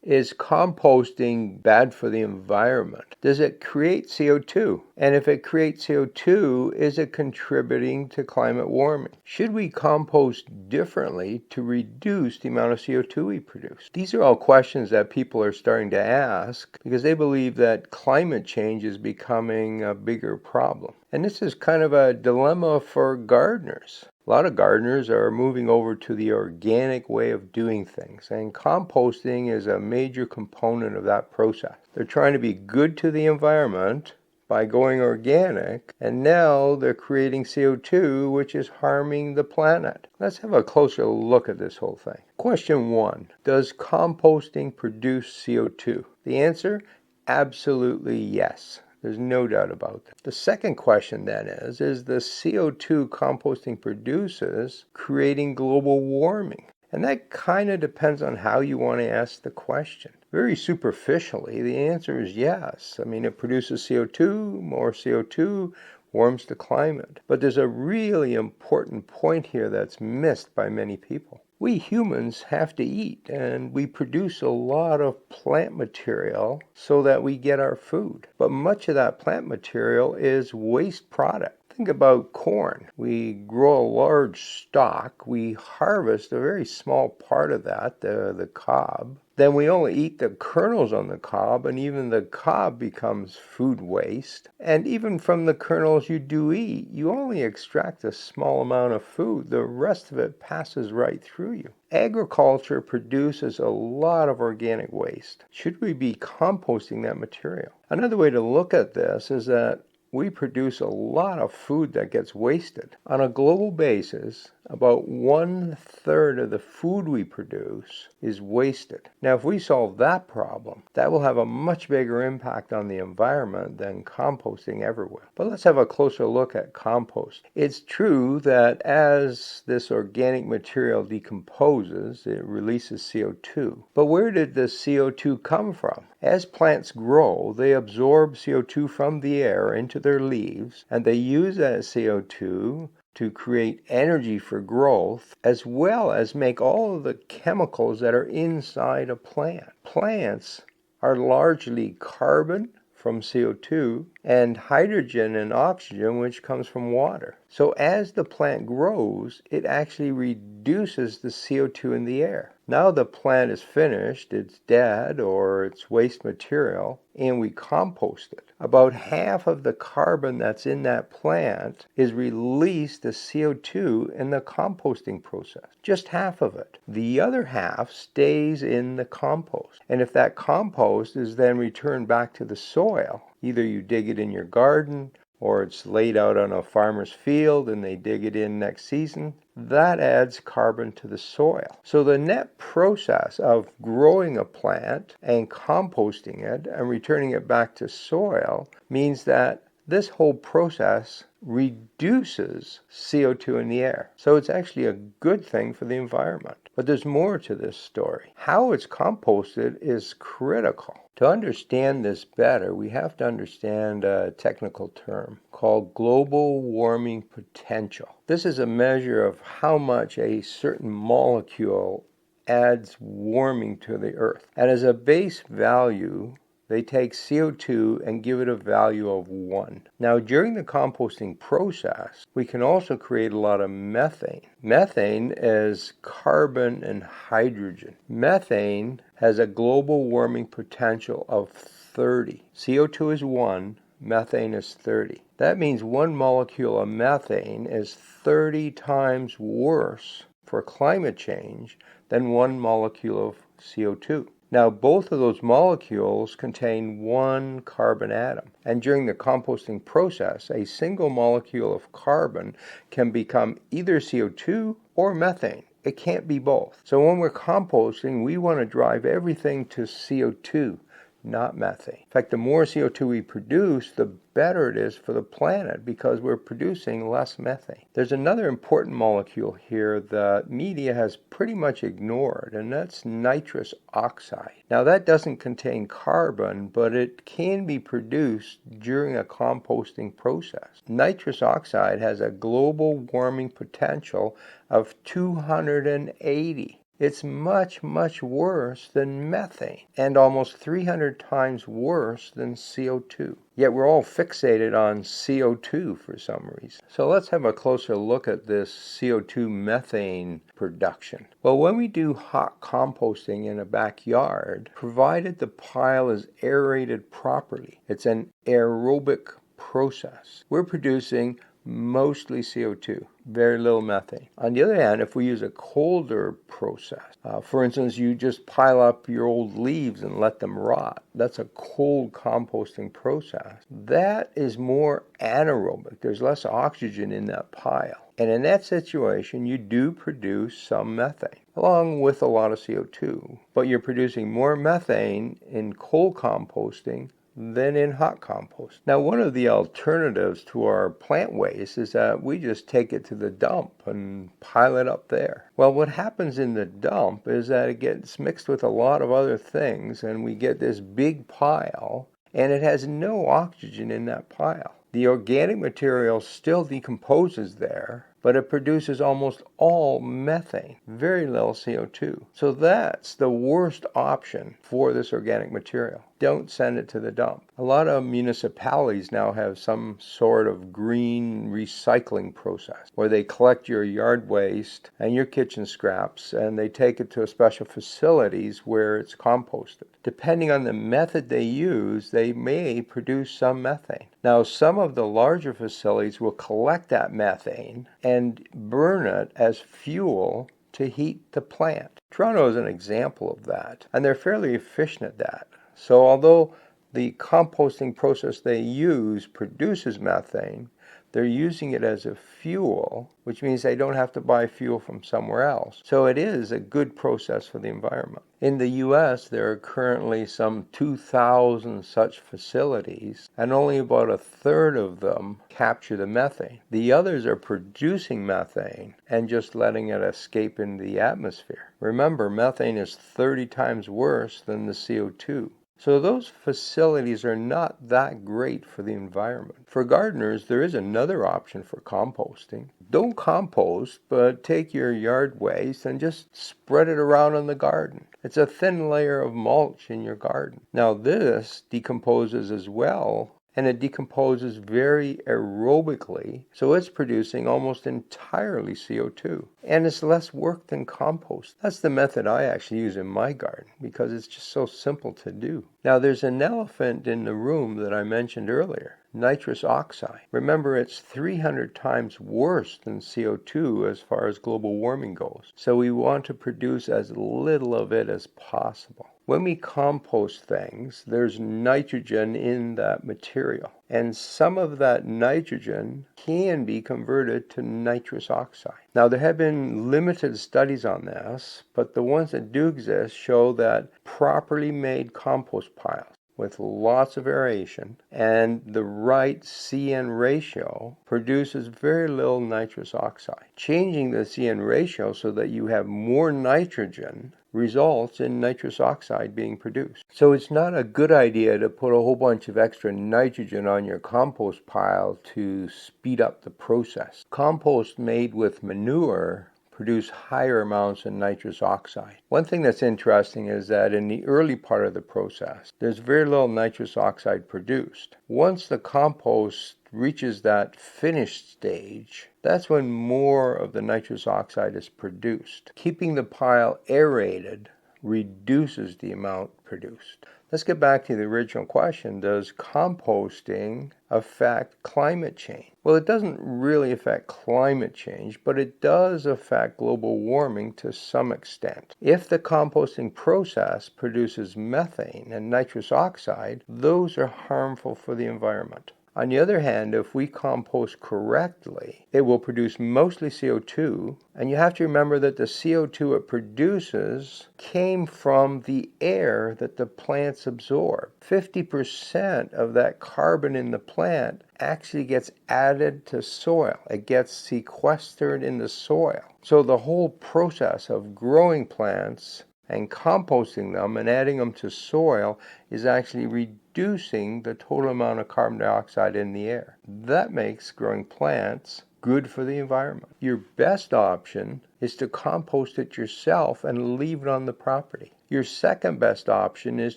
Is composting bad for the environment? Does it create CO2? And if it creates CO2, is it contributing to climate warming? Should we compost differently to reduce the amount of CO2 we produce? These are all questions that people are starting to ask because they believe that climate change is becoming a bigger problem. And this is kind of a dilemma for gardeners. A lot of gardeners are moving over to the organic way of doing things, and composting is a major component of that process. They're trying to be good to the environment by going organic, and now they're creating CO2, which is harming the planet. Let's have a closer look at this whole thing. Question 1. Does composting produce CO2? The answer, absolutely yes. There's no doubt about that. The second question then is the CO2 composting produces creating global warming? And that kind of depends on how you want to ask the question. Very superficially, the answer is yes. I mean, it produces CO2, more CO2 warms the climate. But there's a really important point here that's missed by many people. We humans have to eat, and we produce a lot of plant material so that we get our food. But much of that plant material is waste product. Think about corn. We grow a large stalk. We harvest a very small part of that, the cob. Then we only eat the kernels on the cob, and even the cob becomes food waste. And even from the kernels you do eat, you only extract a small amount of food. The rest of it passes right through you. Agriculture produces a lot of organic waste. Should we be composting that material? Another way to look at this is that we produce a lot of food that gets wasted. On a global basis, about 1/3 of the food we produce is wasted. Now, if we solve that problem, that will have a much bigger impact on the environment than composting ever will. But let's have a closer look at compost. It's true that as this organic material decomposes, it releases CO2. But where did the CO2 come from? As plants grow, they absorb CO2 from the air into their leaves, and they use that CO2 to create energy for growth, as well as make all of the chemicals that are inside a plant. Plants are largely carbon from CO2 and hydrogen and oxygen, which comes from water. So as the plant grows, it actually reduces the CO2 in the air. Now the plant is finished, it's dead or it's waste material, and we compost it. About half of the carbon that's in that plant is released as CO2 in the composting process. Just half of it. The other half stays in the compost. And if that compost is then returned back to the soil, either you dig it in your garden or it's laid out on a farmer's field and they dig it in next season, that adds carbon to the soil. So the net process of growing a plant and composting it and returning it back to soil means that this whole process reduces CO2 in the air. So it's actually a good thing for the environment. But there's more to this story. How it's composted is critical. To understand this better, we have to understand a technical term called global warming potential. This is a measure of how much a certain molecule adds warming to the Earth. And as a base value, they take CO2 and give it a value of 1. Now, during the composting process, we can also create a lot of methane. Methane is carbon and hydrogen. Methane has a global warming potential of 30. CO2 is 1, methane is 30. That means one molecule of methane is 30 times worse for climate change than one molecule of CO2. Now, both of those molecules contain one carbon atom. And during the composting process, a single molecule of carbon can become either CO2 or methane. It can't be both. So when we're composting, we want to drive everything to CO2, not methane. In fact, the more CO2 we produce, the better it is for the planet because we're producing less methane. There's another important molecule here that media has pretty much ignored, and that's nitrous oxide. Now, that doesn't contain carbon, but it can be produced during a composting process. Nitrous oxide has a global warming potential of 280. It's much, much worse than methane and almost 300 times worse than CO2. Yet we're all fixated on CO2 for some reason. So let's have a closer look at this CO2 methane production. Well, when we do hot composting in a backyard, provided the pile is aerated properly, it's an aerobic process, we're producing mostly CO2, very little methane. On the other hand, if we use a colder process, for instance, you just pile up your old leaves and let them rot. That's a cold composting process. That is more anaerobic. There's less oxygen in that pile. And in that situation, you do produce some methane, along with a lot of CO2. But you're producing more methane in cold composting than in hot compost. Now, one of the alternatives to our plant waste is that we just take it to the dump and pile it up there. Well, what happens in the dump is that it gets mixed with a lot of other things, and we get this big pile, and it has no oxygen in that pile. The organic material still decomposes there, but it produces almost all methane, very little CO2. So that's the worst option for this organic material. Don't send it to the dump. A lot of municipalities now have some sort of green recycling process where they collect your yard waste and your kitchen scraps and they take it to special facilities where it's composted. Depending on the method they use, they may produce some methane. Now, some of the larger facilities will collect that methane and burn it as fuel to heat the plant. Toronto is an example of that, and they're fairly efficient at that. So although the composting process they use produces methane, they're using it as a fuel, which means they don't have to buy fuel from somewhere else. So it is a good process for the environment. In the U.S., there are currently some 2,000 such facilities, and only about a third of them capture the methane. The others are producing methane and just letting it escape into the atmosphere. Remember, methane is 30 times worse than the CO2. So those facilities are not that great for the environment. For gardeners, there is another option for composting. Don't compost, but take your yard waste and just spread it around in the garden. It's a thin layer of mulch in your garden. Now this decomposes as well, and it decomposes very aerobically, so it's producing almost entirely CO2. And it's less work than compost. That's the method I actually use in my garden because it's just so simple to do. Now there's an elephant in the room that I mentioned earlier, nitrous oxide. Remember, it's 300 times worse than CO2 as far as global warming goes. So we want to produce as little of it as possible. When we compost things, there's nitrogen in that material. And some of that nitrogen can be converted to nitrous oxide. Now, there have been limited studies on this, but the ones that do exist show that properly made compost piles with lots of aeration and the right CN ratio produces very little nitrous oxide. Changing the CN ratio so that you have more nitrogen results in nitrous oxide being produced. So it's not a good idea to put a whole bunch of extra nitrogen on your compost pile to speed up the process. Compost made with manure produce higher amounts of nitrous oxide. One thing that's interesting is that in the early part of the process, there's very little nitrous oxide produced. Once the compost reaches that finished stage, that's when more of the nitrous oxide is produced. Keeping the pile aerated reduces the amount produced. Let's get back to the original question. Does composting affect climate change? Well, it doesn't really affect climate change, but it does affect global warming to some extent. If the composting process produces methane and nitrous oxide, those are harmful for the environment. On the other hand, if we compost correctly, it will produce mostly CO2, and you have to remember that the CO2 it produces came from the air that the plants absorb. 50% of that carbon in the plant actually gets added to soil. It gets sequestered in the soil. So the whole process of growing plants and composting them and adding them to soil is actually reducing the total amount of carbon dioxide in the air. That makes growing plants good for the environment. Your best option is to compost it yourself and leave it on the property. Your second best option is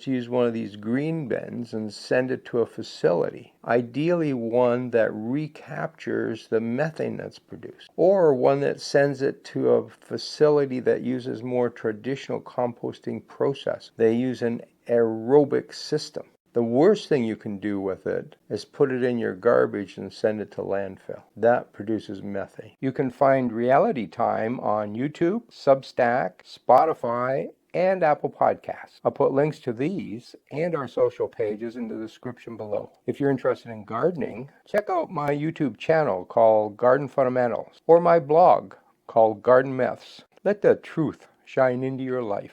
to use one of these green bins and send it to a facility, ideally one that recaptures the methane that's produced, or one that sends it to a facility that uses more traditional composting process. They use an aerobic system. The worst thing you can do with it is put it in your garbage and send it to landfill. That produces methane. You can find Reality Time on YouTube, Substack, Spotify, and Apple Podcasts. I'll put links to these and our social pages in the description below. If you're interested in gardening, check out my YouTube channel called Garden Fundamentals or my blog called Garden Myths. Let the truth shine into your life.